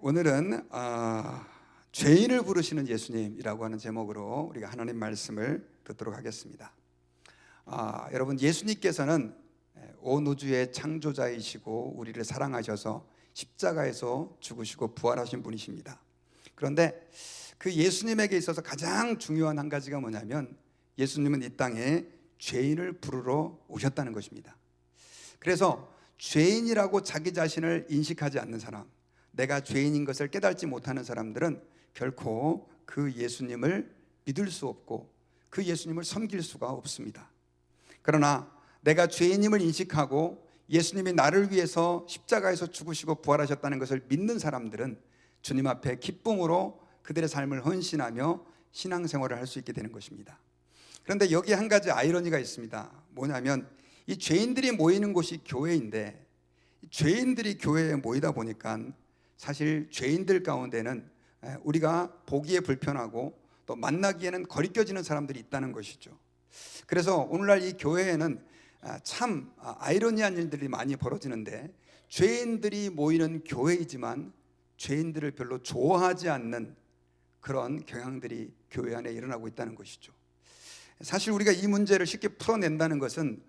오늘은 죄인을 부르시는 예수님이라고 하는 제목으로 우리가 하나님 말씀을 듣도록 하겠습니다. 여러분, 예수님께서는 온 우주의 창조자이시고 우리를 사랑하셔서 십자가에서 죽으시고 부활하신 분이십니다. 그런데 그 예수님에게 있어서 가장 중요한 한 가지가 뭐냐면, 예수님은 이 땅에 죄인을 부르러 오셨다는 것입니다. 그래서 죄인이라고 자기 자신을 인식하지 않는 사람, 내가 죄인인 것을 깨닫지 못하는 사람들은 결코 그 예수님을 믿을 수 없고 그 예수님을 섬길 수가 없습니다. 그러나 내가 죄인임을 인식하고 예수님이 나를 위해서 십자가에서 죽으시고 부활하셨다는 것을 믿는 사람들은 주님 앞에 기쁨으로 그들의 삶을 헌신하며 신앙생활을 할 수 있게 되는 것입니다. 그런데 여기에 한 가지 아이러니가 있습니다. 뭐냐면, 이 죄인들이 모이는 곳이 교회인데, 죄인들이 교회에 모이다 보니까 사실 죄인들 가운데는 우리가 보기에 불편하고 또 만나기에는 거리껴지는 사람들이 있다는 것이죠. 그래서 오늘날 이 교회에는 참 아이러니한 일들이 많이 벌어지는데, 죄인들이 모이는 교회이지만 죄인들을 별로 좋아하지 않는 그런 경향들이 교회 안에 일어나고 있다는 것이죠. 사실 우리가 이 문제를 쉽게 풀어낸다는 것은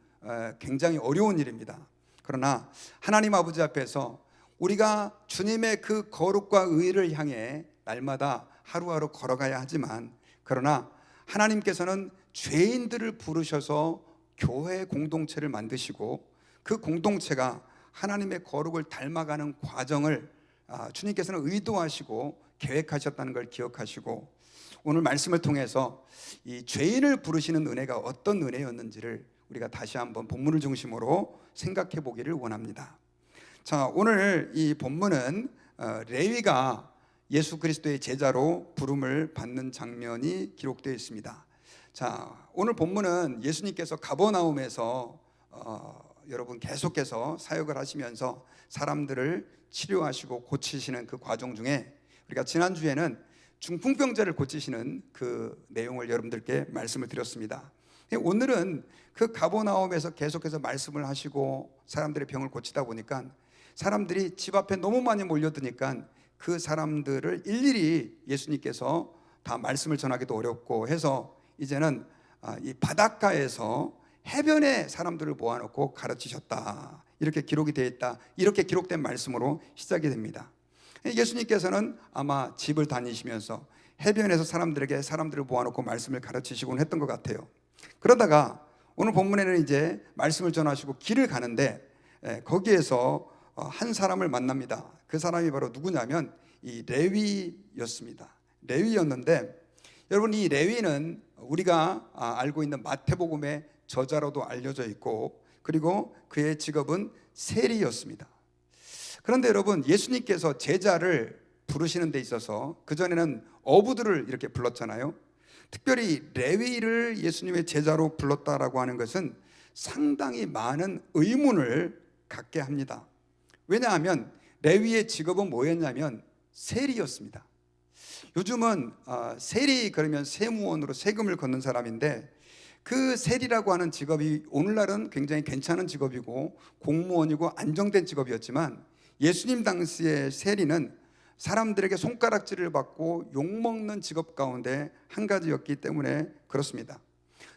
굉장히 어려운 일입니다. 그러나 하나님 아버지 앞에서 우리가 주님의 그 거룩과 의를 향해 날마다 하루하루 걸어가야 하지만, 그러나 하나님께서는 죄인들을 부르셔서 교회 공동체를 만드시고 그 공동체가 하나님의 거룩을 닮아가는 과정을 주님께서는 의도하시고 계획하셨다는 걸 기억하시고, 오늘 말씀을 통해서 이 죄인을 부르시는 은혜가 어떤 은혜였는지를 우리가 다시 한번 본문을 중심으로 생각해 보기를 원합니다. 자, 오늘 이 본문은 레위가 예수 그리스도의 제자로 부름을 받는 장면이 기록되어 있습니다. 자, 오늘 본문은 예수님께서 가버나움에서 여러분 계속해서 사역을 하시면서 사람들을 치료하시고 고치시는 그 과정 중에, 우리가 지난주에는 중풍병자를 고치시는 그 내용을 여러분들께 말씀을 드렸습니다. 오늘은 그 가버나움에서 계속해서 말씀을 하시고 사람들의 병을 고치다 보니까 사람들이 집 앞에 너무 많이 몰려드니까 그 사람들을 일일이 예수님께서 다 말씀을 전하기도 어렵고 해서 이제는 이 바닷가에서 해변에 사람들을 모아놓고 가르치셨다, 이렇게 기록이 되어 있다, 이렇게 기록된 말씀으로 시작이 됩니다. 예수님께서는 아마 집을 다니시면서 해변에서 사람들을 모아놓고 말씀을 가르치시곤 했던 것 같아요. 그러다가 오늘 본문에는 이제 말씀을 전하시고 길을 가는데 거기에서 한 사람을 만납니다. 그 사람이 바로 누구냐면 이 레위였습니다. 레위였는데, 여러분, 이 레위는 우리가 알고 있는 마태복음의 저자로도 알려져 있고, 그리고 그의 직업은 세리였습니다. 그런데 여러분, 예수님께서 제자를 부르시는 데 있어서 그전에는 어부들을 이렇게 불렀잖아요. 특별히 레위를 예수님의 제자로 불렀다라고 하는 것은 상당히 많은 의문을 갖게 합니다. 왜냐하면 레위의 직업은 뭐였냐면 세리였습니다. 요즘은 세리 그러면 세무원으로 세금을 걷는 사람인데, 그 세리라고 하는 직업이 오늘날은 굉장히 괜찮은 직업이고 공무원이고 안정된 직업이었지만, 예수님 당시의 세리는 사람들에게 손가락질을 받고 욕먹는 직업 가운데 한 가지였기 때문에 그렇습니다.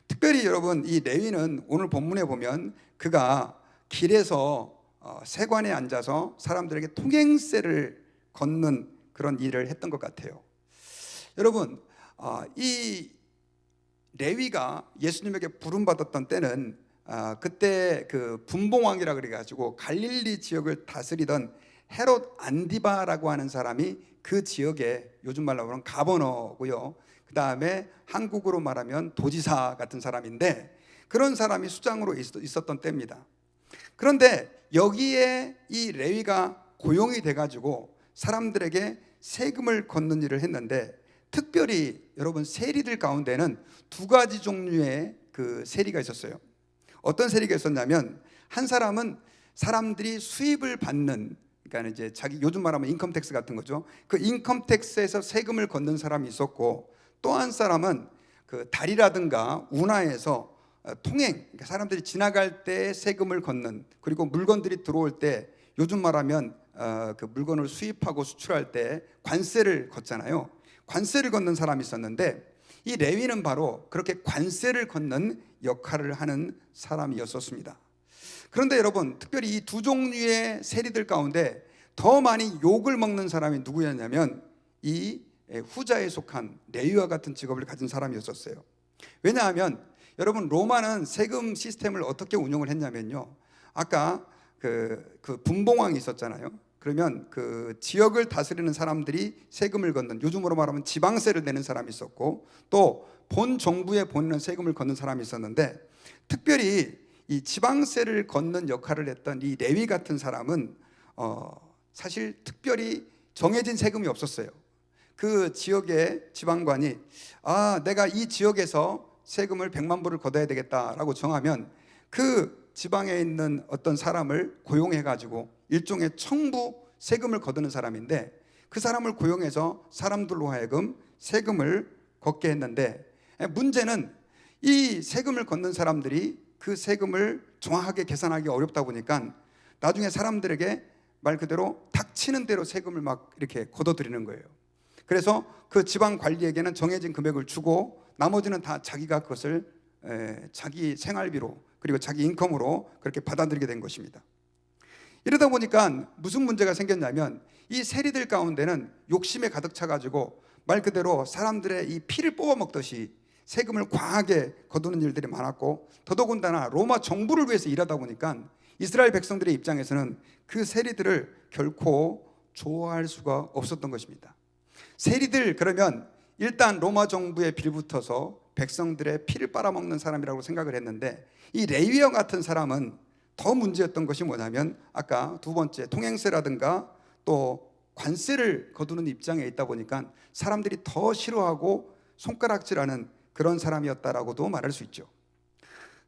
특별히 여러분, 이 레위는 오늘 본문에 보면 그가 길에서 세관에 앉아서 사람들에게 통행세를 걷는 그런 일을 했던 것 같아요. 여러분, 이 레위가 예수님에게 부름받았던 때는 그때 그 분봉왕이라 그래가지고 갈릴리 지역을 다스리던 헤롯 안디바라고 하는 사람이 그 지역에, 요즘 말로 하면 가버너고요, 그 다음에 한국으로 말하면 도지사 같은 사람인데, 그런 사람이 수장으로 있었던 때입니다. 그런데 여기에 이 레위가 고용이 돼가지고 사람들에게 세금을 걷는 일을 했는데, 특별히 여러분, 세리들 가운데는 두 가지 종류의 그 세리가 있었어요. 어떤 세리가 있었냐면, 한 사람은 사람들이 수입을 받는, 그러니까 이제 자기 요즘 말하면 인컴택스 같은 거죠. 그 인컴택스에서 세금을 걷는 사람이 있었고, 또 한 사람은 그 다리라든가 운하에서 통행, 그러니까 사람들이 지나갈 때 세금을 걷는, 그리고 물건들이 들어올 때 요즘 말하면 그 물건을 수입하고 수출할 때 관세를 걷잖아요. 관세를 걷는 사람이 있었는데 이 레위는 바로 그렇게 관세를 걷는 역할을 하는 사람이었었습니다. 그런데 여러분, 특별히 이 두 종류의 세리들 가운데 더 많이 욕을 먹는 사람이 누구였냐면 이 후자에 속한 레위와 같은 직업을 가진 사람이었었어요. 왜냐하면 여러분, 로마는 세금 시스템을 어떻게 운영을 했냐면요, 아까 그 분봉왕이 있었잖아요. 그러면 그 지역을 다스리는 사람들이 세금을 걷는, 요즘으로 말하면 지방세를 내는 사람이 있었고, 또 본 정부에 보내는 세금을 걷는 사람이 있었는데, 특별히 이 지방세를 걷는 역할을 했던 이 레위 같은 사람은 사실 특별히 정해진 세금이 없었어요. 그 지역의 지방관이 내가 이 지역에서 세금을 100만 불을 걷어야 되겠다라고 정하면 그 지방에 있는 어떤 사람을 고용해 가지고 일종의 청부 세금을 거두는 사람인데, 그 사람을 고용해서 사람들로 하여금 세금을 걷게 했는데, 문제는 이 세금을 걷는 사람들이 그 세금을 정확하게 계산하기 어렵다 보니까 나중에 사람들에게 말 그대로 닥치는 대로 세금을 막 이렇게 걷어들이는 거예요. 그래서 그 지방 관리에게는 정해진 금액을 주고 나머지는 다 자기가 그것을 자기 생활비로, 그리고 자기 인컴으로 그렇게 받아들이게 된 것입니다. 이러다 보니까 무슨 문제가 생겼냐면 이 세리들 가운데는 욕심에 가득 차가지고 말 그대로 사람들의 이 피를 뽑아먹듯이 세금을 과하게 거두는 일들이 많았고, 더더군다나 로마 정부를 위해서 일하다 보니까 이스라엘 백성들의 입장에서는 그 세리들을 결코 좋아할 수가 없었던 것입니다. 세리들 그러면 일단 로마 정부에 빌붙어서 백성들의 피를 빨아먹는 사람이라고 생각을 했는데, 이 레위와 같은 사람은 더 문제였던 것이 뭐냐면 아까 두 번째 통행세라든가 또 관세를 거두는 입장에 있다 보니까 사람들이 더 싫어하고 손가락질하는 그런 사람이었다라고도 말할 수 있죠.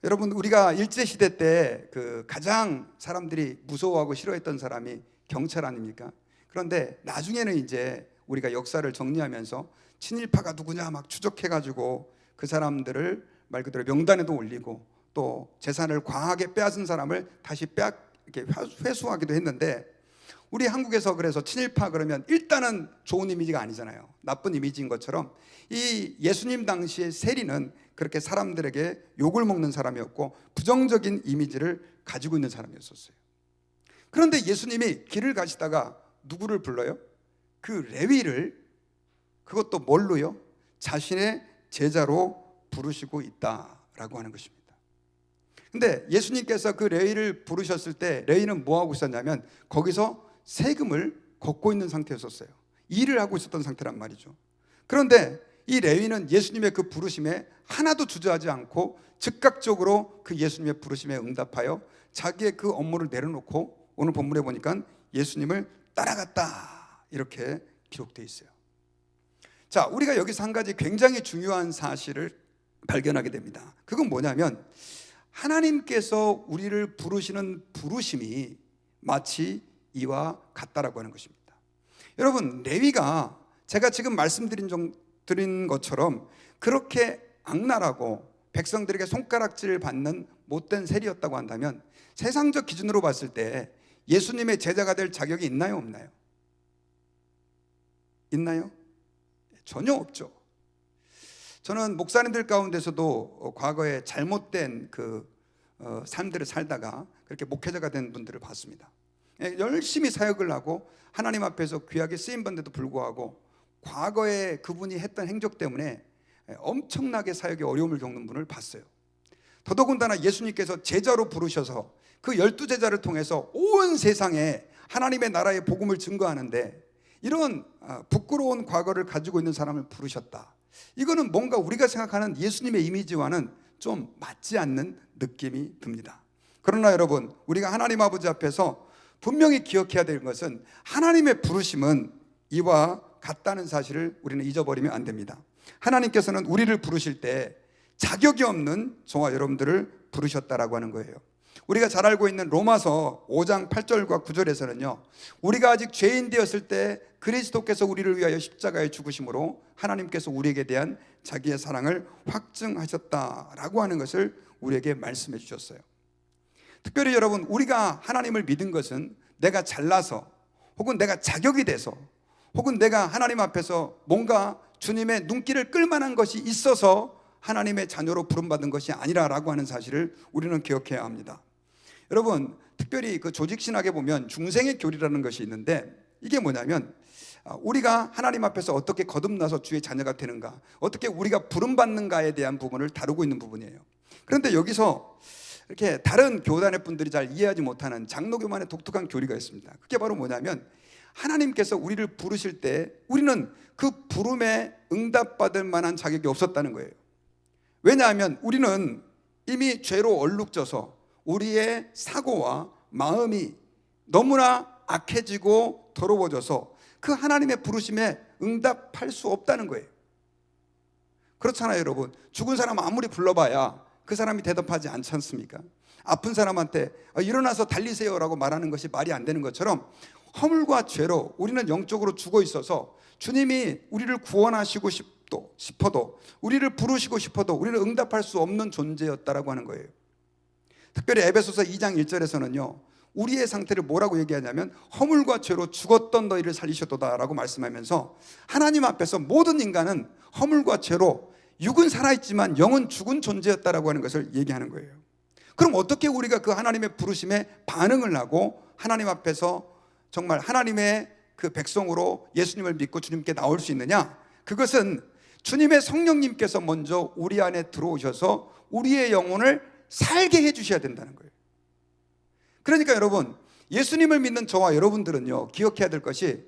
여러분, 우리가 일제시대 때 그 가장 사람들이 무서워하고 싫어했던 사람이 경찰 아닙니까? 그런데 나중에는 이제 우리가 역사를 정리하면서 친일파가 누구냐 막 추적해가지고 그 사람들을 말 그대로 명단에도 올리고 또 재산을 과하게 빼앗은 사람을 다시 이렇게 회수하기도 했는데, 우리 한국에서 그래서 친일파 그러면 일단은 좋은 이미지가 아니잖아요. 나쁜 이미지인 것처럼 이 예수님 당시의 세리는 그렇게 사람들에게 욕을 먹는 사람이었고 부정적인 이미지를 가지고 있는 사람이었었어요. 그런데 예수님이 길을 가시다가 누구를 불러요? 그 레위를, 그것도 뭘로요? 자신의 제자로 부르시고 있다라고 하는 것입니다. 근데 예수님께서 그 레위를 부르셨을 때 레위는 뭐 하고 있었냐면 거기서 세금을 걷고 있는 상태였었어요. 일을 하고 있었던 상태란 말이죠. 그런데 이 레위는 예수님의 그 부르심에 하나도 주저하지 않고 즉각적으로 그 예수님의 부르심에 응답하여 자기의 그 업무를 내려놓고 오늘 본문에 보니까 예수님을 따라갔다, 이렇게 기록되어 있어요. 자, 우리가 여기서 한 가지 굉장히 중요한 사실을 발견하게 됩니다. 그건 뭐냐면 하나님께서 우리를 부르시는 부르심이 마치 이와 같다라고 하는 것입니다. 여러분, 레위가 제가 지금 말씀드린 것처럼 그렇게 악랄하고 백성들에게 손가락질을 받는 못된 세리였다고 한다면 세상적 기준으로 봤을 때 예수님의 제자가 될 자격이 있나요, 없나요? 있나요? 전혀 없죠. 저는 목사님들 가운데서도 과거에 잘못된 그 삶들을 살다가 그렇게 목회자가 된 분들을 봤습니다. 열심히 사역을 하고 하나님 앞에서 귀하게 쓰임받는데도 불구하고 과거에 그분이 했던 행적 때문에 엄청나게 사역에 어려움을 겪는 분을 봤어요. 더더군다나 예수님께서 제자로 부르셔서 그 12제자를 통해서 온 세상에 하나님의 나라의 복음을 증거하는데 이런 부끄러운 과거를 가지고 있는 사람을 부르셨다. 이거는 뭔가 우리가 생각하는 예수님의 이미지와는 좀 맞지 않는 느낌이 듭니다. 그러나 여러분, 우리가 하나님 아버지 앞에서 분명히 기억해야 될 것은 하나님의 부르심은 이와 같다는 사실을 우리는 잊어버리면 안 됩니다. 하나님께서는 우리를 부르실 때 자격이 없는 저와 여러분들을 부르셨다라고 하는 거예요. 우리가 잘 알고 있는 로마서 5장 8절과 9절에서는요, 우리가 아직 죄인 되었을 때 그리스도께서 우리를 위하여 십자가에 죽으심으로 하나님께서 우리에게 대한 자기의 사랑을 확증하셨다라고 하는 것을 우리에게 말씀해 주셨어요. 특별히 여러분, 우리가 하나님을 믿은 것은 내가 잘나서 혹은 내가 자격이 돼서, 혹은 내가 하나님 앞에서 뭔가 주님의 눈길을 끌만한 것이 있어서 하나님의 자녀로 부름받은 것이 아니라라고 하는 사실을 우리는 기억해야 합니다. 여러분, 특별히 그 조직신학에 보면 중생의 교리라는 것이 있는데, 이게 뭐냐면 우리가 하나님 앞에서 어떻게 거듭나서 주의 자녀가 되는가, 어떻게 우리가 부름받는가에 대한 부분을 다루고 있는 부분이에요. 그런데 여기서 이렇게 다른 교단의 분들이 잘 이해하지 못하는 장로교만의 독특한 교리가 있습니다. 그게 바로 뭐냐면, 하나님께서 우리를 부르실 때 우리는 그 부름에 응답받을 만한 자격이 없었다는 거예요. 왜냐하면 우리는 이미 죄로 얼룩져서 우리의 사고와 마음이 너무나 악해지고 더러워져서 그 하나님의 부르심에 응답할 수 없다는 거예요. 그렇잖아요, 여러분. 죽은 사람 아무리 불러봐야 그 사람이 대답하지 않지 않습니까? 아픈 사람한테 일어나서 달리세요라고 말하는 것이 말이 안 되는 것처럼, 허물과 죄로 우리는 영적으로 죽어 있어서 주님이 우리를 구원하시고 싶어도, 우리를 부르시고 싶어도 우리는 응답할 수 없는 존재였다라고 하는 거예요. 특별히 에베소서 2장 1절에서는요, 우리의 상태를 뭐라고 얘기하냐면 허물과 죄로 죽었던 너희를 살리셨도다라고 말씀하면서, 하나님 앞에서 모든 인간은 허물과 죄로 육은 살아있지만 영은 죽은 존재였다라고 하는 것을 얘기하는 거예요. 그럼 어떻게 우리가 그 하나님의 부르심에 반응을 하고 하나님 앞에서 정말 하나님의 그 백성으로 예수님을 믿고 주님께 나올 수 있느냐? 그것은 주님의 성령님께서 먼저 우리 안에 들어오셔서 우리의 영혼을 살게 해주셔야 된다는 거예요. 그러니까 여러분, 예수님을 믿는 저와 여러분들은요, 기억해야 될 것이,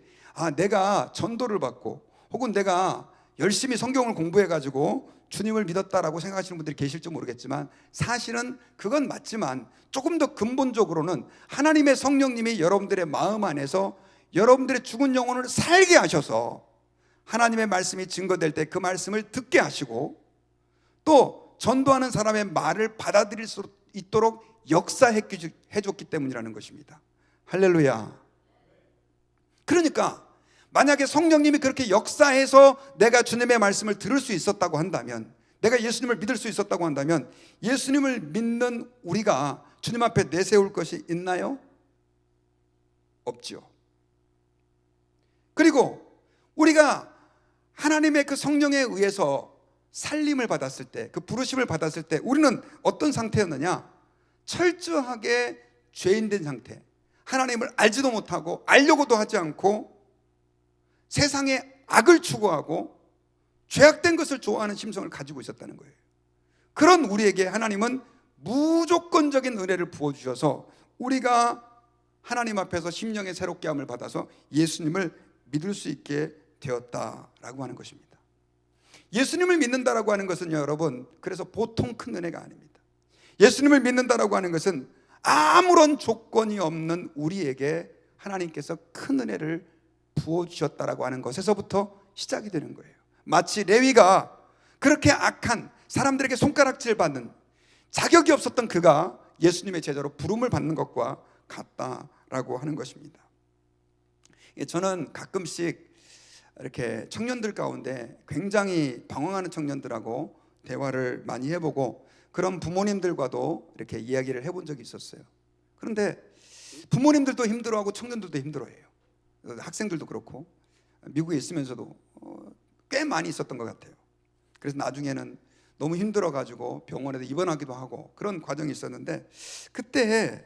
내가 전도를 받고 혹은 내가 열심히 성경을 공부해가지고 주님을 믿었다라고 생각하시는 분들이 계실지 모르겠지만, 사실은 그건 맞지만 조금 더 근본적으로는 하나님의 성령님이 여러분들의 마음 안에서 여러분들의 죽은 영혼을 살게 하셔서 하나님의 말씀이 증거될 때 그 말씀을 듣게 하시고, 또 전도하는 사람의 말을 받아들일 수 있도록 역사해 줬기 때문이라는 것입니다. 할렐루야. 그러니까 만약에 성령님이 그렇게 역사해서 내가 주님의 말씀을 들을 수 있었다고 한다면, 내가 예수님을 믿을 수 있었다고 한다면, 예수님을 믿는 우리가 주님 앞에 내세울 것이 있나요? 없지요. 그리고 우리가 하나님의 그 성령에 의해서 살림을 받았을 때, 그 부르심을 받았을 때 우리는 어떤 상태였느냐? 철저하게 죄인된 상태, 하나님을 알지도 못하고 알려고도 하지 않고 세상의 악을 추구하고 죄악된 것을 좋아하는 심성을 가지고 있었다는 거예요. 그런 우리에게 하나님은 무조건적인 은혜를 부어주셔서 우리가 하나님 앞에서 심령의 새롭게 함을 받아서 예수님을 믿을 수 있게 되었다라고 하는 것입니다. 예수님을 믿는다라고 하는 것은요, 여러분, 그래서 보통 큰 은혜가 아닙니다. 예수님을 믿는다라고 하는 것은 아무런 조건이 없는 우리에게 하나님께서 큰 은혜를 부어주셨다라고 하는 것에서부터 시작이 되는 거예요. 마치 레위가 그렇게 악한, 사람들에게 손가락질 받는, 자격이 없었던 그가 예수님의 제자로 부름을 받는 것과 같다라고 하는 것입니다. 저는 가끔씩 이렇게 청년들 가운데 굉장히 방황하는 청년들하고 대화를 많이 해보고, 그런 부모님들과도 이렇게 이야기를 해본 적이 있었어요. 그런데 부모님들도 힘들어하고 청년들도 힘들어해요. 학생들도 그렇고 미국에 있으면서도 꽤 많이 있었던 것 같아요. 그래서 나중에는 너무 힘들어가지고 병원에 입원하기도 하고 그런 과정이 있었는데, 그때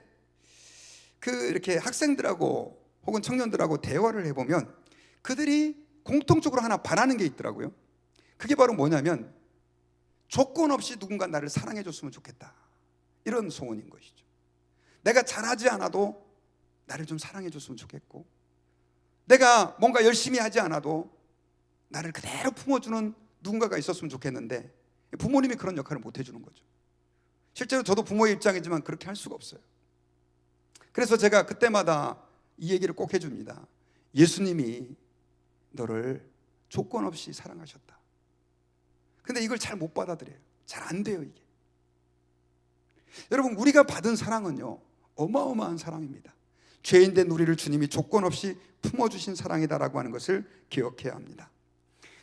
이렇게 학생들하고 혹은 청년들하고 대화를 해보면 그들이 공통적으로 하나 바라는 게 있더라고요. 그게 바로 뭐냐면, 조건 없이 누군가 나를 사랑해 줬으면 좋겠다, 이런 소원인 것이죠. 내가 잘하지 않아도 나를 좀 사랑해 줬으면 좋겠고, 내가 뭔가 열심히 하지 않아도 나를 그대로 품어주는 누군가가 있었으면 좋겠는데, 부모님이 그런 역할을 못 해주는 거죠. 실제로 저도 부모의 입장이지만 그렇게 할 수가 없어요. 그래서 제가 그때마다 이 얘기를 꼭 해줍니다. 예수님이 너를 조건 없이 사랑하셨다. 근데 이걸 잘 못 받아들여요. 잘 안 돼요, 이게. 여러분, 우리가 받은 사랑은요, 어마어마한 사랑입니다. 죄인된 우리를 주님이 조건 없이 품어주신 사랑이다라고 하는 것을 기억해야 합니다.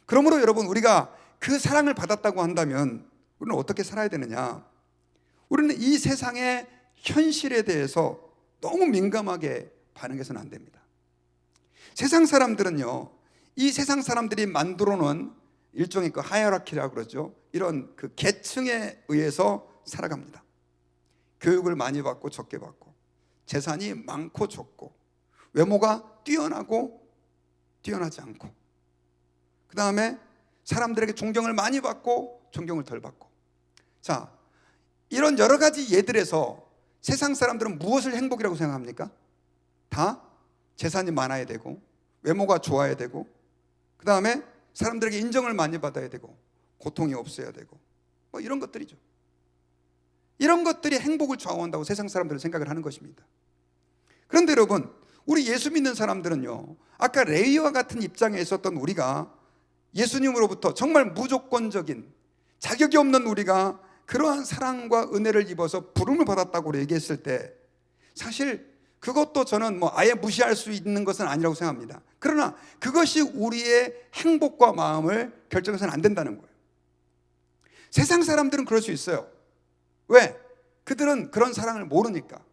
그러므로 여러분, 우리가 그 사랑을 받았다고 한다면 우리는 어떻게 살아야 되느냐? 우리는 이 세상의 현실에 대해서 너무 민감하게 반응해서는 안 됩니다. 세상 사람들은요, 이 세상 사람들이 만들어 놓은 일종의 그 하이어라키라고 그러죠. 이런 그 계층에 의해서 살아갑니다. 교육을 많이 받고 적게 받고, 재산이 많고 적고, 외모가 뛰어나고 뛰어나지 않고, 그 다음에 사람들에게 존경을 많이 받고 존경을 덜 받고. 자, 이런 여러 가지 예들에서 세상 사람들은 무엇을 행복이라고 생각합니까? 다 재산이 많아야 되고, 외모가 좋아야 되고, 그 다음에 사람들에게 인정을 많이 받아야 되고, 고통이 없어야 되고, 뭐 이런 것들이죠. 이런 것들이 행복을 좌우한다고 세상 사람들은 생각을 하는 것입니다. 그런데 여러분, 우리 예수 믿는 사람들은요, 아까 레위와 같은 입장에 있었던 우리가 예수님으로부터 정말 무조건적인, 자격이 없는 우리가 그러한 사랑과 은혜를 입어서 부름을 받았다고 얘기했을 때, 사실 그것도 저는 뭐 아예 무시할 수 있는 것은 아니라고 생각합니다. 그러나 그것이 우리의 행복과 마음을 결정해서는 안 된다는 거예요. 세상 사람들은 그럴 수 있어요. 왜? 그들은 그런 사랑을 모르니까.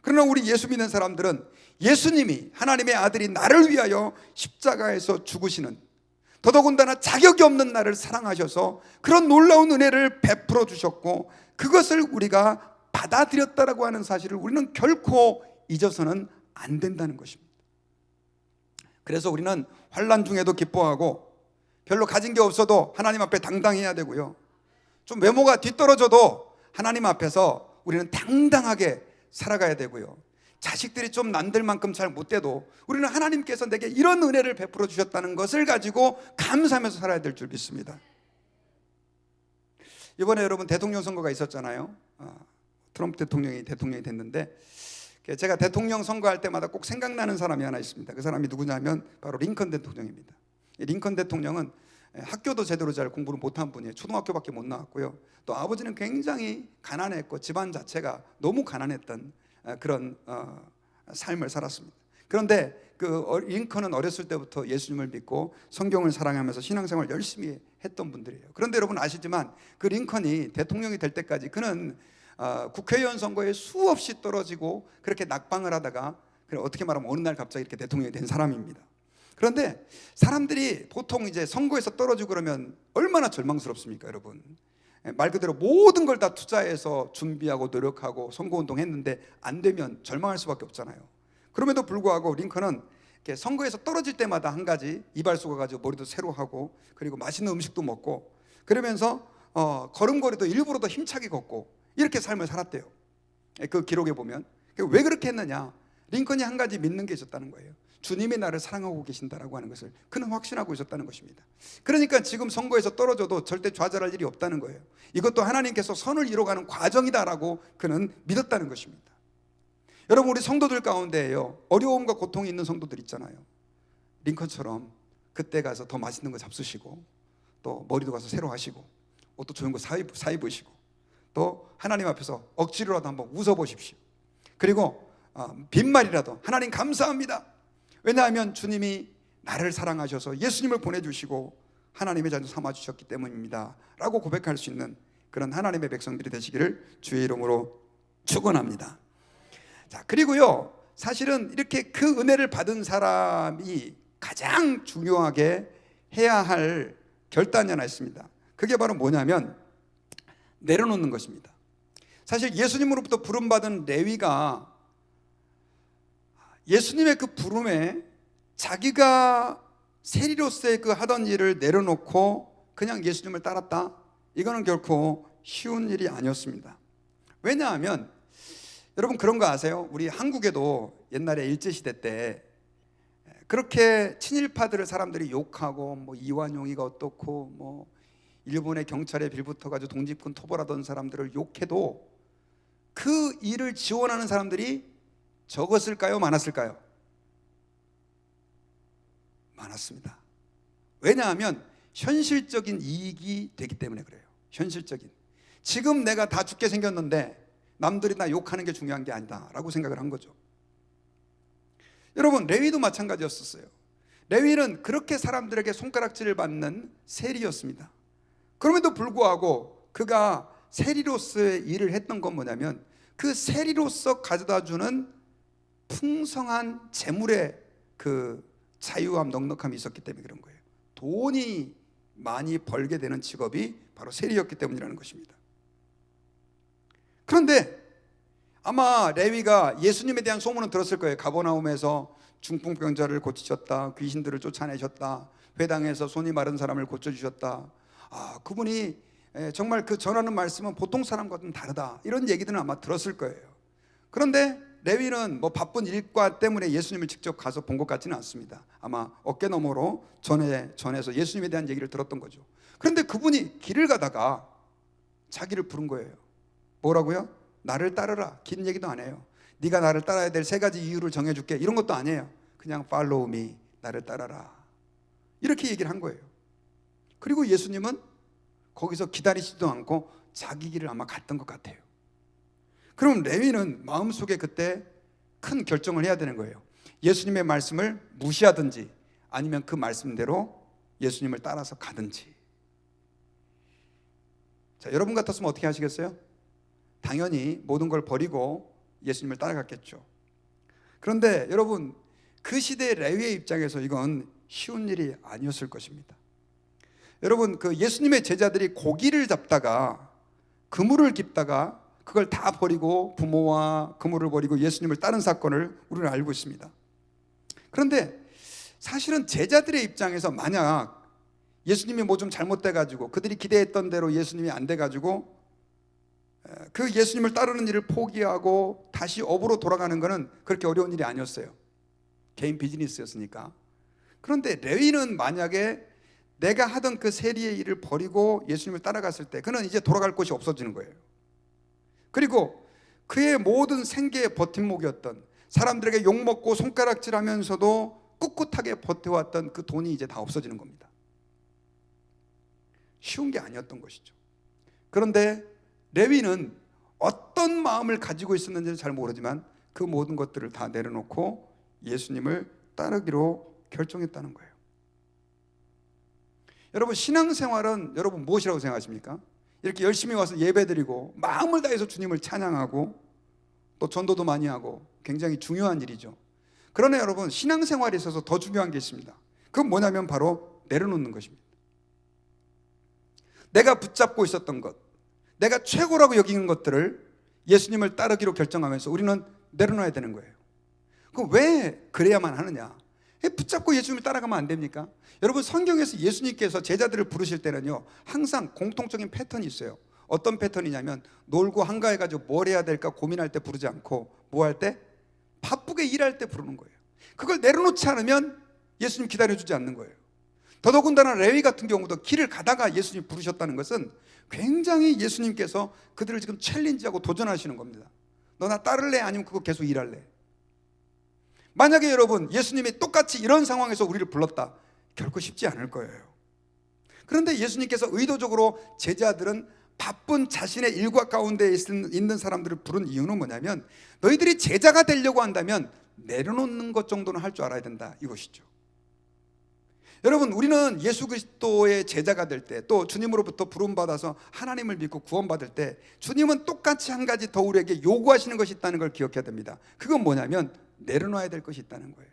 그러나 우리 예수 믿는 사람들은 예수님이, 하나님의 아들이 나를 위하여 십자가에서 죽으시는, 더더군다나 자격이 없는 나를 사랑하셔서 그런 놀라운 은혜를 베풀어 주셨고, 그것을 우리가 받아들였다라고 하는 사실을 우리는 결코 잊어서는 안 된다는 것입니다. 그래서 우리는 환난 중에도 기뻐하고, 별로 가진 게 없어도 하나님 앞에 당당해야 되고요, 좀 외모가 뒤떨어져도 하나님 앞에서 우리는 당당하게 살아가야 되고요, 자식들이 좀 남들만큼 잘 못돼도 우리는 하나님께서 내게 이런 은혜를 베풀어 주셨다는 것을 가지고 감사하면서 살아야 될 줄 믿습니다. 이번에 여러분 대통령 선거가 있었잖아요. 트럼프 대통령이 됐는데, 제가 대통령 선거할 때마다 꼭 생각나는 사람이 하나 있습니다. 그 사람이 누구냐면 바로 링컨 대통령입니다. 링컨 대통령은 학교도 제대로 잘 공부를 못한 분이에요. 초등학교밖에 못 나왔고요, 또 아버지는 굉장히 가난했고 집안 자체가 너무 가난했던 그런 삶을 살았습니다. 그런데 그 링컨은 어렸을 때부터 예수님을 믿고 성경을 사랑하면서 신앙생활을 열심히 했던 분들이에요. 그런데 여러분 아시지만 그 링컨이 대통령이 될 때까지 그는 국회의원 선거에 수없이 떨어지고 그렇게 낙방을 하다가 어떻게 말하면 어느 날 갑자기 이렇게 대통령이 된 사람입니다. 그런데 사람들이 보통 이제 선거에서 떨어지고 그러면 얼마나 절망스럽습니까, 여러분? 말 그대로 모든 걸 다 투자해서 준비하고 노력하고 선거운동 했는데 안 되면 절망할 수밖에 없잖아요. 그럼에도 불구하고 링컨은 이렇게 선거에서 떨어질 때마다 한 가지 이발소 가가지고 머리도 새로 하고, 그리고 맛있는 음식도 먹고, 그러면서 걸음걸이도 일부러 더 힘차게 걷고, 이렇게 삶을 살았대요. 그 기록에 보면. 왜 그렇게 했느냐? 링컨이 한 가지 믿는 게 있었다는 거예요. 주님이 나를 사랑하고 계신다라고 하는 것을 그는 확신하고 있었다는 것입니다. 그러니까 지금 선거에서 떨어져도 절대 좌절할 일이 없다는 거예요. 이것도 하나님께서 선을 이뤄가는 과정이다라고 그는 믿었다는 것입니다. 여러분, 우리 성도들 가운데에요, 어려움과 고통이 있는 성도들 있잖아요. 링컨처럼 그때 가서 더 맛있는 거 잡수시고, 또 머리도 가서 새로 하시고, 옷도 좋은 거 사 입으시고, 또 하나님 앞에서 억지로라도 한번 웃어보십시오. 그리고 빈말이라도 하나님 감사합니다, 왜냐하면 주님이 나를 사랑하셔서 예수님을 보내주시고 하나님의 자녀 삼아주셨기 때문입니다 라고 고백할 수 있는 그런 하나님의 백성들이 되시기를 주의 이름으로 축원합니다. 자, 그리고요, 사실은 이렇게 그 은혜를 받은 사람이 가장 중요하게 해야 할 결단이 하나 있습니다. 그게 바로 뭐냐면 내려놓는 것입니다. 사실 예수님으로부터 부름받은 레위가 예수님의 그 부름에 자기가 세리로서의 그 하던 일을 내려놓고 그냥 예수님을 따랐다? 이거는 결코 쉬운 일이 아니었습니다. 왜냐하면 여러분 그런 거 아세요? 우리 한국에도 옛날에 일제시대 때 그렇게 친일파들을 사람들이 욕하고, 뭐 이완용이가 어떻고, 뭐 일본의 경찰에 빌붙어가지고 독립군 토벌하던 사람들을 욕해도 그 일을 지원하는 사람들이 적었을까요? 많았을까요? 많았습니다. 왜냐하면 현실적인 이익이 되기 때문에 그래요. 현실적인. 지금 내가 다 죽게 생겼는데 남들이 나 욕하는 게 중요한 게 아니다 라고 생각을 한 거죠. 여러분, 레위도 마찬가지였었어요. 레위는 그렇게 사람들에게 손가락질을 받는 세리였습니다. 그럼에도 불구하고 그가 세리로서의 일을 했던 건 뭐냐면 그 세리로서 가져다 주는 풍성한 재물의 그 자유함, 넉넉함이 있었기 때문에 그런 거예요. 돈이 많이 벌게 되는 직업이 바로 세리였기 때문이라는 것입니다. 그런데 아마 레위가 예수님에 대한 소문은 들었을 거예요. 가버나움에서 중풍병자를 고치셨다, 귀신들을 쫓아내셨다, 회당에서 손이 마른 사람을 고쳐주셨다. 그분이 정말 그 전하는 말씀은 보통 사람과는 다르다, 이런 얘기들은 아마 들었을 거예요. 그런데 레위는 뭐 바쁜 일과 때문에 예수님을 직접 가서 본 것 같지는 않습니다. 아마 어깨너머로 전해서 예수님에 대한 얘기를 들었던 거죠. 그런데 그분이 길을 가다가 자기를 부른 거예요. 뭐라고요? 나를 따르라. 긴 얘기도 안 해요. 네가 나를 따라야 될 3가지 이유를 정해줄게, 이런 것도 아니에요. 그냥 follow me, 나를 따라라, 이렇게 얘기를 한 거예요. 그리고 예수님은 거기서 기다리지도 않고 자기 길을 아마 갔던 것 같아요. 그럼 레위는 마음속에 그때 큰 결정을 해야 되는 거예요. 예수님의 말씀을 무시하든지 아니면 그 말씀대로 예수님을 따라서 가든지. 자, 여러분 같았으면 어떻게 하시겠어요? 당연히 모든 걸 버리고 예수님을 따라갔겠죠. 그런데 여러분, 그 시대 레위의 입장에서 이건 쉬운 일이 아니었을 것입니다. 여러분, 그 예수님의 제자들이 고기를 잡다가 그물을 깁다가 그걸 다 버리고 부모와 그물을 버리고 예수님을 따른 사건을 우리는 알고 있습니다. 그런데 사실은 제자들의 입장에서 만약 예수님이 뭐 좀 잘못돼가지고 그들이 기대했던 대로 예수님이 안 돼가지고 그 예수님을 따르는 일을 포기하고 다시 업으로 돌아가는 것은 그렇게 어려운 일이 아니었어요. 개인 비즈니스였으니까. 그런데 레위는 만약에 내가 하던 그 세리의 일을 버리고 예수님을 따라갔을 때 그는 이제 돌아갈 곳이 없어지는 거예요. 그리고 그의 모든 생계의 버팀목이었던, 사람들에게 욕먹고 손가락질하면서도 꿋꿋하게 버텨왔던 그 돈이 이제 다 없어지는 겁니다. 쉬운 게 아니었던 것이죠. 그런데 레위는 어떤 마음을 가지고 있었는지는 잘 모르지만 그 모든 것들을 다 내려놓고 예수님을 따르기로 결정했다는 거예요. 여러분, 신앙생활은 여러분 무엇이라고 생각하십니까? 이렇게 열심히 와서 예배드리고 마음을 다해서 주님을 찬양하고 또 전도도 많이 하고 굉장히 중요한 일이죠. 그러나 여러분, 신앙생활에 있어서 더 중요한 게 있습니다. 그건 뭐냐면 바로 내려놓는 것입니다. 내가 붙잡고 있었던 것, 내가 최고라고 여기는 것들을 예수님을 따르기로 결정하면서 우리는 내려놔야 되는 거예요. 그럼 왜 그래야만 하느냐? 붙잡고 예수님을 따라가면 안 됩니까? 여러분, 성경에서 예수님께서 제자들을 부르실 때는요, 항상 공통적인 패턴이 있어요. 어떤 패턴이냐면 놀고 한가해가지고 뭘 해야 될까 고민할 때 부르지 않고 뭐 할 때? 바쁘게 일할 때 부르는 거예요. 그걸 내려놓지 않으면 예수님 기다려주지 않는 거예요. 더더군다나 레위 같은 경우도 길을 가다가 예수님 부르셨다는 것은 굉장히 예수님께서 그들을 지금 챌린지하고 도전하시는 겁니다. 너 나 따를래? 아니면 그거 계속 일할래? 만약에 여러분, 예수님이 똑같이 이런 상황에서 우리를 불렀다, 결코 쉽지 않을 거예요. 그런데 예수님께서 의도적으로 제자들은 바쁜 자신의 일과 가운데 있는 사람들을 부른 이유는 뭐냐면 너희들이 제자가 되려고 한다면 내려놓는 것 정도는 할 줄 알아야 된다, 이것이죠. 여러분, 우리는 예수 그리스도의 제자가 될 때, 또 주님으로부터 부름받아서 하나님을 믿고 구원받을 때 주님은 똑같이 한 가지 더 우리에게 요구하시는 것이 있다는 걸 기억해야 됩니다. 그건 뭐냐면 내려놔야 될 것이 있다는 거예요.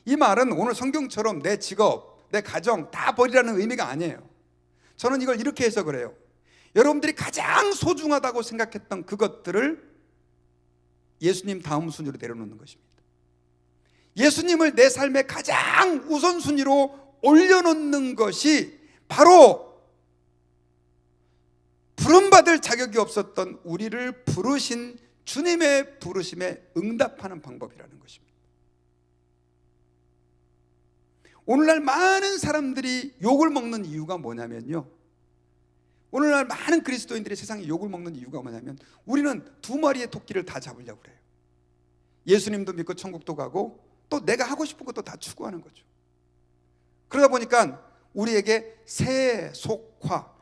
이 말은 오늘 성경처럼 내 직업, 내 가정 다 버리라는 의미가 아니에요. 저는 이걸 이렇게 해석을 해요. 여러분들이 가장 소중하다고 생각했던 그것들을 예수님 다음 순위로 내려놓는 것입니다. 예수님을 내 삶의 가장 우선순위로 올려놓는 것이 바로 부름받을 자격이 없었던 우리를 부르신 주님의 부르심에 응답하는 방법이라는 것입니다. 오늘날 많은 사람들이 욕을 먹는 이유가 뭐냐면요, 오늘날 많은 그리스도인들이 세상에 욕을 먹는 이유가 뭐냐면 우리는 2마리의 토끼를 다 잡으려고 그래요. 예수님도 믿고 천국도 가고 또 내가 하고 싶은 것도 다 추구하는 거죠. 그러다 보니까 우리에게 세속화되는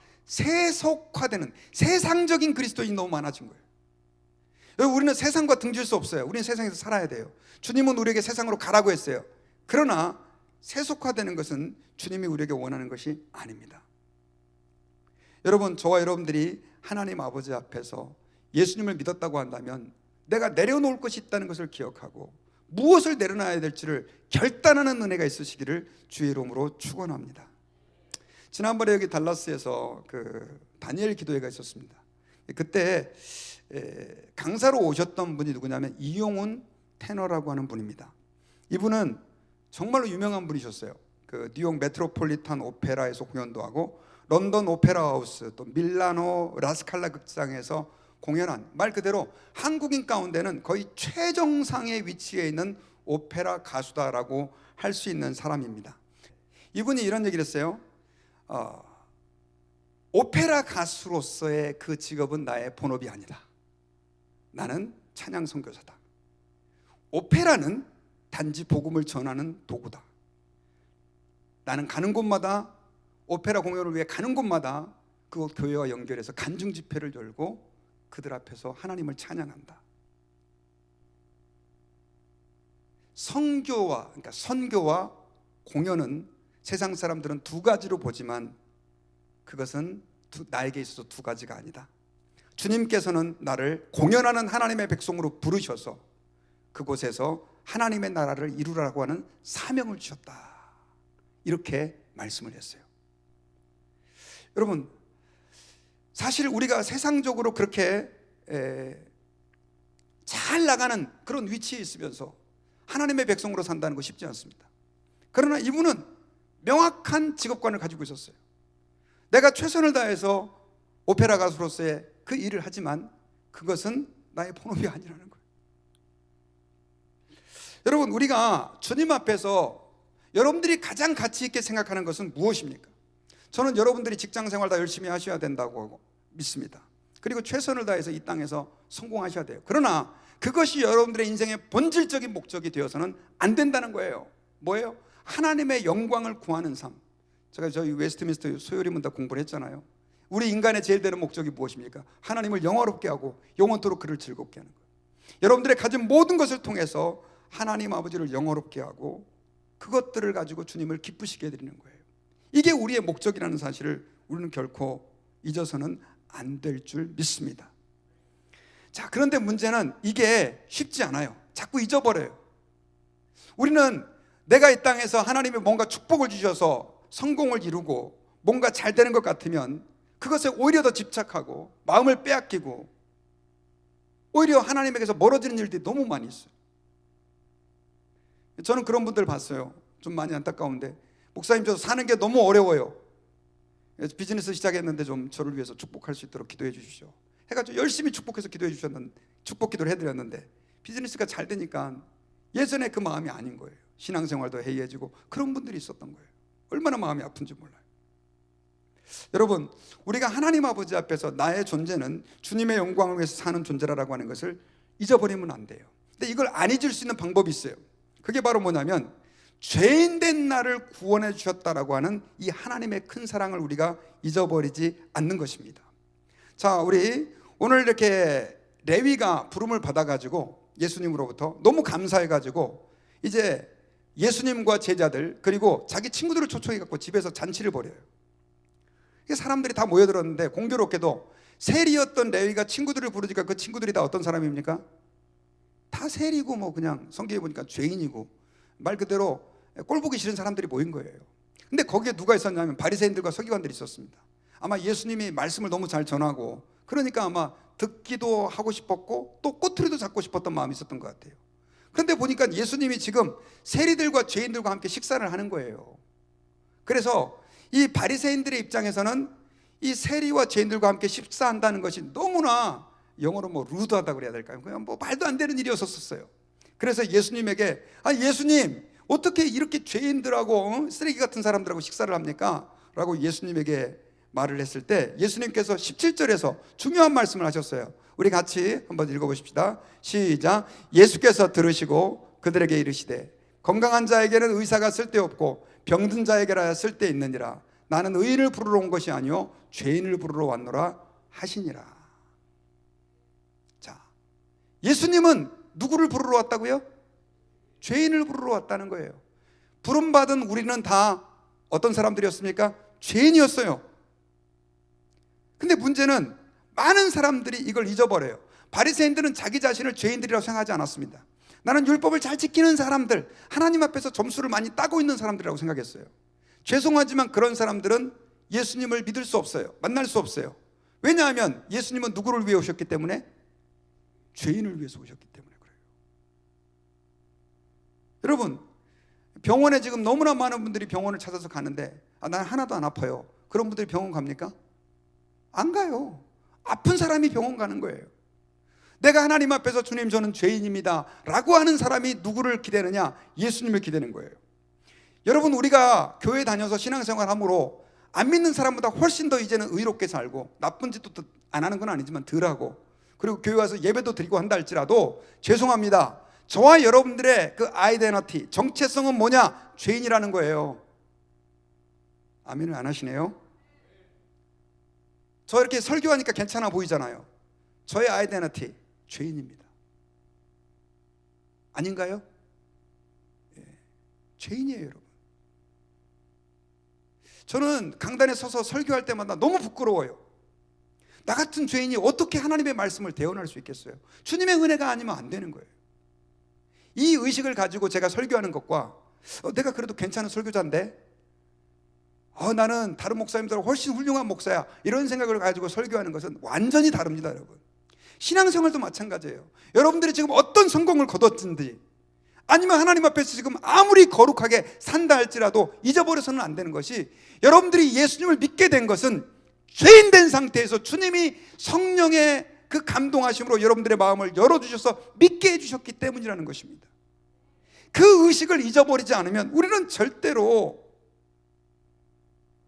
세상적인 그리스도인이 너무 많아진 거예요. 우리는 세상과 등질 수 없어요. 우리는 세상에서 살아야 돼요. 주님은 우리에게 세상으로 가라고 했어요. 그러나 세속화되는 것은 주님이 우리에게 원하는 것이 아닙니다. 여러분, 저와 여러분들이 하나님 아버지 앞에서 예수님을 믿었다고 한다면 내가 내려놓을 것이 있다는 것을 기억하고 무엇을 내려놔야 될지를 결단하는 은혜가 있으시기를 주의 이름으로 축원합니다. 지난번에 여기 달라스에서 그 다니엘 기도회가 있었습니다. 그때 강사로 오셨던 분이 누구냐면 이용훈 테너라고 하는 분입니다. 이분은 정말로 유명한 분이셨어요. 그 뉴욕 메트로폴리탄 오페라에서 공연도 하고 런던 오페라 하우스, 또 밀라노 라스칼라 극장에서 공연한, 말 그대로 한국인 가운데는 거의 최정상의 위치에 있는 오페라 가수다라고 할 수 있는 사람입니다. 이분이 이런 얘기를 했어요. 오페라 가수로서의 그 직업은 나의 본업이 아니다. 나는 찬양 선교사다. 오페라는 단지 복음을 전하는 도구다. 나는 가는 곳마다, 오페라 공연을 위해 가는 곳마다 그 교회와 연결해서 간증 집회를 열고 그들 앞에서 하나님을 찬양한다. 그러니까 선교와 공연은 세상 사람들은 두 가지로 보지만 그것은 나에게 있어서 두 가지가 아니다. 주님께서는 나를 공연하는 하나님의 백성으로 부르셔서 그곳에서 하나님의 나라를 이루라고 하는 사명을 주셨다. 이렇게 말씀을 했어요. 여러분, 사실 우리가 세상적으로 그렇게 잘 나가는 그런 위치에 있으면서 하나님의 백성으로 산다는 거 쉽지 않습니다. 그러나 이분은 명확한 직업관을 가지고 있었어요. 내가 최선을 다해서 오페라 가수로서의 그 일을 하지만 그것은 나의 본업이 아니라는 거예요. 여러분, 우리가 주님 앞에서 여러분들이 가장 가치 있게 생각하는 것은 무엇입니까? 저는 여러분들이 직장생활 다 열심히 하셔야 된다고 믿습니다. 그리고 최선을 다해서 이 땅에서 성공하셔야 돼요. 그러나 그것이 여러분들의 인생의 본질적인 목적이 되어서는 안 된다는 거예요. 뭐예요? 하나님의 영광을 구하는 삶. 제가 저희 웨스트민스터 소요리문다 공부를 했잖아요. 우리 인간의 제일 되는 목적이 무엇입니까? 하나님을 영화롭게 하고 영원토록 그를 즐겁게 하는 거예요. 여러분들의 가진 모든 것을 통해서 하나님 아버지를 영화롭게 하고 그것들을 가지고 주님을 기쁘시게 해드리는 거예요. 이게 우리의 목적이라는 사실을 우리는 결코 잊어서는 안 될 줄 믿습니다. 자, 그런데 문제는 이게 쉽지 않아요. 자꾸 잊어버려요. 우리는 내가 이 땅에서 하나님이 뭔가 축복을 주셔서 성공을 이루고 뭔가 잘 되는 것 같으면 그것에 오히려 더 집착하고 마음을 빼앗기고 오히려 하나님에게서 멀어지는 일들이 너무 많이 있어요. 저는 그런 분들 봤어요. 좀 많이 안타까운데, 목사님 저 사는 게 너무 어려워요. 비즈니스 시작했는데 좀 저를 위해서 축복할 수 있도록 기도해 주십시오 해가지고 열심히 축복해서 기도해 주셨는데, 축복 기도를 해드렸는데 비즈니스가 잘 되니까 예전에 그 마음이 아닌 거예요. 신앙생활도 해이해지고 그런 분들이 있었던 거예요. 얼마나 마음이 아픈지 몰라요. 여러분, 우리가 하나님 아버지 앞에서 나의 존재는 주님의 영광을 위해서 사는 존재라고 하는 것을 잊어버리면 안 돼요. 근데 이걸 안 잊을 수 있는 방법이 있어요. 그게 바로 뭐냐면 죄인된 나를 구원해 주셨다라고 하는 이 하나님의 큰 사랑을 우리가 잊어버리지 않는 것입니다. 자, 우리 오늘 이렇게 레위가 부름을 받아가지고 예수님으로부터 너무 감사해가지고 이제 예수님과 제자들 그리고 자기 친구들을 초청해갖고 집에서 잔치를 벌여요. 사람들이 다 모여들었는데 공교롭게도 세리였던 레위가 친구들을 부르니까 그 친구들이 다 어떤 사람입니까? 다 세리고 뭐 그냥 성경에 보니까 죄인이고 말 그대로 꼴보기 싫은 사람들이 모인 거예요. 근데 거기에 누가 있었냐면 바리새인들과 서기관들이 있었습니다. 아마 예수님이 말씀을 너무 잘 전하고 그러니까 아마 듣기도 하고 싶었고 또 꼬투리도 잡고 싶었던 마음이 있었던 것 같아요. 그런데 보니까 예수님이 지금 세리들과 죄인들과 함께 식사를 하는 거예요. 그래서 이 바리새인들의 입장에서는 이 세리와 죄인들과 함께 식사한다는 것이 너무나 영어로 뭐 루드하다고 그래야 될까요? 그냥 뭐 말도 안 되는 일이었었어요. 그래서 예수님에게 예수님 어떻게 이렇게 죄인들하고 쓰레기 같은 사람들하고 식사를 합니까? 라고 예수님에게 말을 했을 때 예수님께서 17절에서 중요한 말씀을 하셨어요. 우리 같이 한번 읽어보십시다. 시작. 예수께서 들으시고 그들에게 이르시되 건강한 자에게는 의사가 쓸데없고 병든 자에게라 쓸데있느니라. 나는 의인을 부르러 온 것이 아니요 죄인을 부르러 왔노라 하시니라. 자, 예수님은 누구를 부르러 왔다고요? 죄인을 부르러 왔다는 거예요. 부름받은 우리는 다 어떤 사람들이었습니까? 죄인이었어요. 근데 문제는 많은 사람들이 이걸 잊어버려요. 바리새인들은 자기 자신을 죄인들이라고 생각하지 않았습니다. 나는 율법을 잘 지키는 사람들, 하나님 앞에서 점수를 많이 따고 있는 사람들이라고 생각했어요. 죄송하지만 그런 사람들은 예수님을 믿을 수 없어요. 만날 수 없어요. 왜냐하면 예수님은 누구를 위해 오셨기 때문에? 죄인을 위해서 오셨기 때문에 그래요. 여러분, 병원에 지금 너무나 많은 분들이 병원을 찾아서 가는데 난 하나도 안 아파요. 그런 분들이 병원 갑니까? 안 가요. 아픈 사람이 병원 가는 거예요. 내가 하나님 앞에서 주님 저는 죄인입니다 라고 하는 사람이 누구를 기대느냐? 예수님을 기대는 거예요. 여러분, 우리가 교회 다녀서 신앙생활 함으로 안 믿는 사람보다 훨씬 더 이제는 의롭게 살고, 나쁜 짓도 안 하는 건 아니지만 덜 하고, 그리고 교회 와서 예배도 드리고 한다 할지라도 죄송합니다, 저와 여러분들의 그 아이덴티티, 정체성은 뭐냐? 죄인이라는 거예요. 아멘을 안 하시네요. 저 이렇게 설교하니까 괜찮아 보이잖아요. 저의 아이덴티티 죄인입니다. 아닌가요? 예, 죄인이에요, 여러분. 저는 강단에 서서 설교할 때마다 너무 부끄러워요. 나 같은 죄인이 어떻게 하나님의 말씀을 대언할 수 있겠어요? 주님의 은혜가 아니면 안 되는 거예요. 이 의식을 가지고 제가 설교하는 것과 내가 그래도 괜찮은 설교자인데 나는 다른 목사님들보다 훨씬 훌륭한 목사야, 이런 생각을 가지고 설교하는 것은 완전히 다릅니다, 여러분. 신앙생활도 마찬가지예요. 여러분들이 지금 어떤 성공을 거뒀든지, 아니면 하나님 앞에서 지금 아무리 거룩하게 산다 할지라도 잊어버려서는 안 되는 것이, 여러분들이 예수님을 믿게 된 것은 죄인 된 상태에서 주님이 성령의 그 감동하심으로 여러분들의 마음을 열어주셔서 믿게 해주셨기 때문이라는 것입니다. 그 의식을 잊어버리지 않으면 우리는 절대로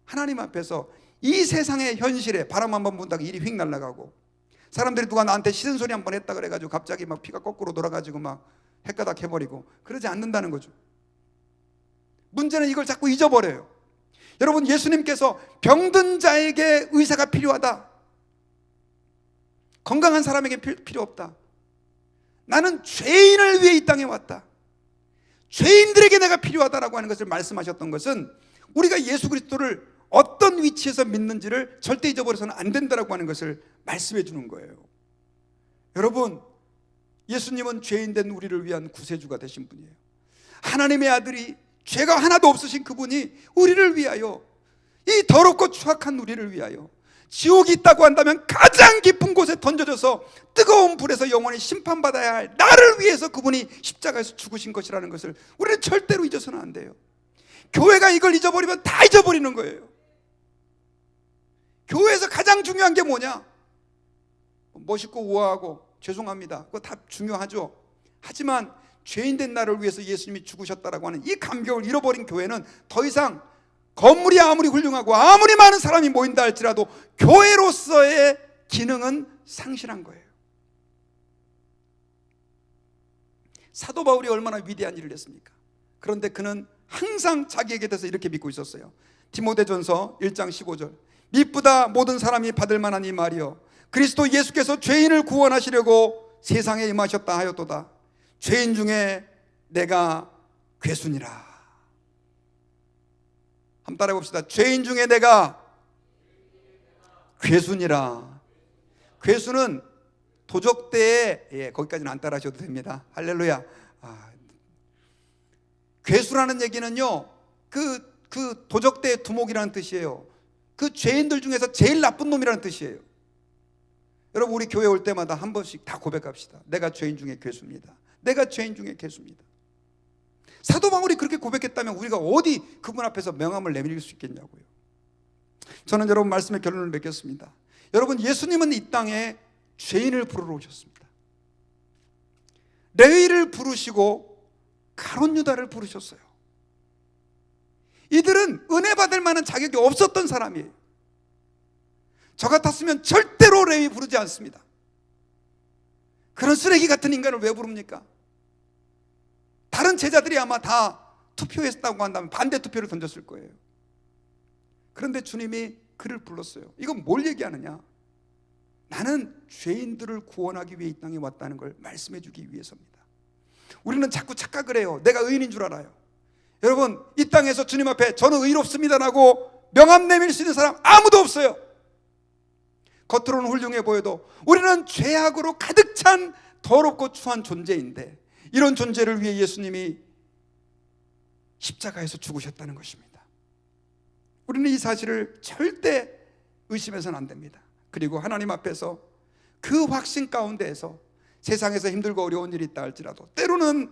하나님 앞에서 이 세상의 현실에 바람 한번 분다고 일이 휙 날아가고, 사람들이 누가 나한테 싫은 소리 한번 했다 그래가지고 갑자기 막 피가 거꾸로 돌아가지고 막 헷가닥 해버리고 그러지 않는다는 거죠. 문제는 이걸 자꾸 잊어버려요. 여러분, 예수님께서 병든 자에게 의사가 필요하다, 건강한 사람에게 필요 없다, 나는 죄인을 위해 이 땅에 왔다, 죄인들에게 내가 필요하다라고 하는 것을 말씀하셨던 것은, 우리가 예수 그리스도를 어떤 위치에서 믿는지를 절대 잊어버려서는 안 된다라고 하는 것을 말씀해 주는 거예요. 여러분, 예수님은 죄인 된 우리를 위한 구세주가 되신 분이에요. 하나님의 아들이, 죄가 하나도 없으신 그분이 우리를 위하여, 이 더럽고 추악한 우리를 위하여, 지옥이 있다고 한다면 가장 깊은 곳에 던져져서 뜨거운 불에서 영원히 심판받아야 할 나를 위해서 그분이 십자가에서 죽으신 것이라는 것을 우리는 절대로 잊어서는 안 돼요. 교회가 이걸 잊어버리면 다 잊어버리는 거예요. 교회에서 가장 중요한 게 뭐냐? 멋있고 우아하고, 죄송합니다, 그거 다 중요하죠. 하지만 죄인 된 나를 위해서 예수님이 죽으셨다라고 하는 이 감격을 잃어버린 교회는 더 이상 건물이 아무리 훌륭하고 아무리 많은 사람이 모인다 할지라도 교회로서의 기능은 상실한 거예요. 사도 바울이 얼마나 위대한 일을 했습니까? 그런데 그는 항상 자기에게 대해서 이렇게 믿고 있었어요. 디모데전서 1장 15절, 미쁘다 모든 사람이 받을 만한 이 말이여, 그리스도 예수께서 죄인을 구원하시려고 세상에 임하셨다 하였도다. 죄인 중에 내가 괴순이라. 한번 따라해 봅시다. 죄인 중에 내가 괴순이라. 괴순은 도적대에, 거기까지는 안 따라 하셔도 됩니다. 할렐루야. 괴수라는 얘기는요, 그 도적대의 두목이라는 뜻이에요. 그 죄인들 중에서 제일 나쁜 놈이라는 뜻이에요. 여러분, 우리 교회 올 때마다 한 번씩 다 고백합시다. 내가 죄인 중에 괴수입니다. 내가 죄인 중에 괴수입니다. 사도 바울이 그렇게 고백했다면 우리가 어디 그분 앞에서 명함을 내밀 수 있겠냐고요. 저는 여러분 말씀의 결론을 맺겠습니다. 여러분, 예수님은 이 땅에 죄인을 부르러 오셨습니다. 레위를 부르시고 가룟 유다를 부르셨어요. 이들은 은혜 받을 만한 자격이 없었던 사람이에요. 저 같았으면 절대로 레위 부르지 않습니다. 그런 쓰레기 같은 인간을 왜 부릅니까? 다른 제자들이 아마 다 투표했다고 한다면 반대 투표를 던졌을 거예요. 그런데 주님이 그를 불렀어요. 이건 뭘 얘기하느냐? 나는 죄인들을 구원하기 위해 이 땅에 왔다는 걸 말씀해 주기 위해서입니다. 우리는 자꾸 착각을 해요. 내가 의인인 줄 알아요. 여러분, 이 땅에서 주님 앞에 저는 의롭습니다라고 명함 내밀 수 있는 사람 아무도 없어요. 겉으로는 훌륭해 보여도 우리는 죄악으로 가득 찬 더럽고 추한 존재인데, 이런 존재를 위해 예수님이 십자가에서 죽으셨다는 것입니다. 우리는 이 사실을 절대 의심해서는 안 됩니다. 그리고 하나님 앞에서 그 확신 가운데에서 세상에서 힘들고 어려운 일이 있다 할지라도, 때로는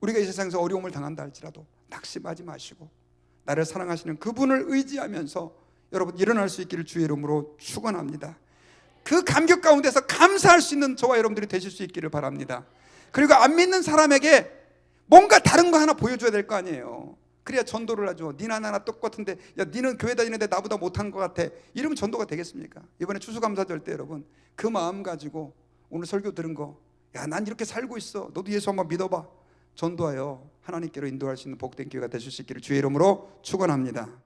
우리가 이 세상에서 어려움을 당한다 할지라도 낙심하지 마시고 나를 사랑하시는 그분을 의지하면서 여러분 일어날 수 있기를 주의 이름으로 축원합니다. 그 감격 가운데서 감사할 수 있는 저와 여러분들이 되실 수 있기를 바랍니다. 그리고 안 믿는 사람에게 뭔가 다른 거 하나 보여줘야 될 거 아니에요. 그래야 전도를 하죠. 니나 나나 똑같은데, 야 니는 교회 다니는데 나보다 못한 것 같아, 이러면 전도가 되겠습니까? 이번에 추수감사절 때 여러분 그 마음 가지고 오늘 설교 들은 거, 야 난 이렇게 살고 있어, 너도 예수 한번 믿어봐, 전도하여 하나님께로 인도할 수 있는 복된 기회가 되실 수 있기를 주의 이름으로 축원합니다.